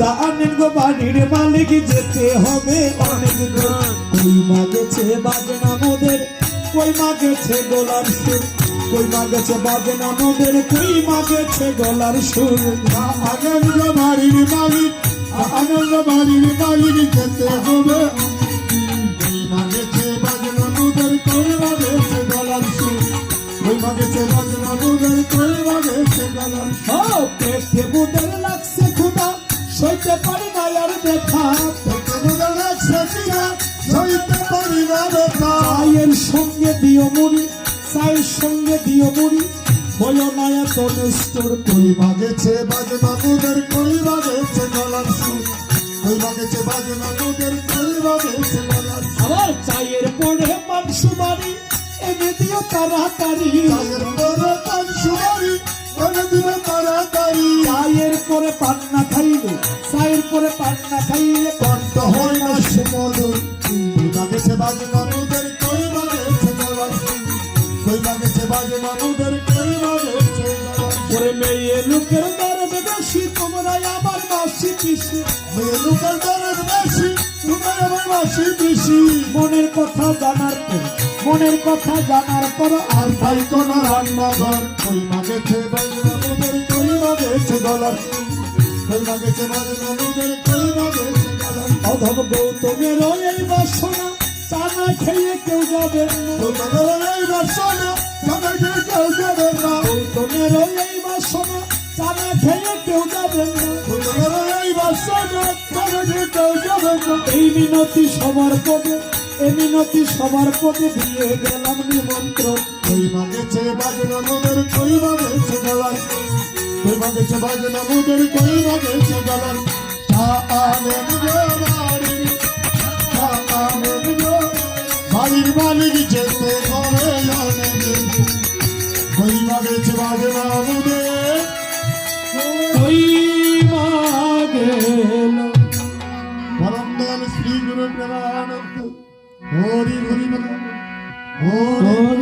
জানেন গো বাড়ির মালিক যেতে হবে অনেক দূর। কই মাগেছে বাজনা মোদের, কই মাগেছে গলার সুর, কই মাগেছে বাজনা মোদের, কই মাগেছে গলার সুর। আনন্দ বাড়ির মালিক, আনন্দ বাড়ির মালিক যেতে হবে, কই মাগেছে বাজনা মোদের, কই মাগেছে গলার সুর, কই মাগেছে বাজনা মোদের, কই মাগেছে গলার সুর। ও পেটে মোদের লাগছে ক্ষুধা, সইতে পারি না আর ব্যথা, পেটে মোদের লাগছে ক্ষুধা, সইতে পারি না ব্যথা। চায়ের সঙ্গে দিও মুড়ি, চায়ের সঙ্গে দিও মুড়ি, বলো না এত নিষ্ঠুর। কই মাগেছে বাজনা মোদের, কই মাগেছে গলার সুর, কই মাগেছে বাজনা মোদের, কই মাগেছে গলার সুর। আবার চায়ের পরে মাংস বাড়ি এনে দিও তাড়াতাড়ি, চায়ের পরে মাংস বাড়ি এনে দিও তাড়াতাড়ি। চায়ের পরে পান্না খাইলে, চায়ের পরে পান্না খাইলে কণ্ঠ হয় না সুমধুর। কই মাগেছে বাজনা মোদের, কই মাগেছে গলার সুর, কই মাগেছে বাজনা মোদের, কই মাগেছে গলার সুর। ওরে মেয়ে লোকের দরদ বেশি, তোমরা আমার বাসি পিসি, মেয়ে লোকের দরদ বেশি, তোমার আমার বাসি বেশি। মনের কথা জানার পর, মনের কথা জানার পর আর ভাই কোন রান্নাঘর। কই মাগেছে বাজনা মোদের, কই মাগেছে গলার সুর, কই মাগেছে বাজনা মোদের, কই মাগেছে গলার সুর। অধম গৌতমের এই বাসনা, চানা খেয়ে কেউ যাবে না, তোমাদের এই বাসনা সবাইকে কেউ যাবে না, গৌতমের এই বাসনা, চানা খেয়ে কেউ যাবে না। তোমাদের এই বাসনা সবাইকে কেউ যাবে না। এই মিনতি সবার পদে, এই মিনতি সবার পদে দিয়ে গেলাম নিমন্ত্রণ। কই মাগেছে বাজনা মোদের, কই মাগেছে গলার সুর, কই মাগেছে বাজনা মোদের, কই মাগেছে গলার সুর। আনেন গো বাড়ির, আনেন গো বাড়ির মালিক যেতে হবে অনেক দূর। কই মাগেছে বাজনা মোদের, ওই মা গেল পরম দয়াল শ্রী গুরু প্রেমানন্দ হরি হরি বল, হরি হরি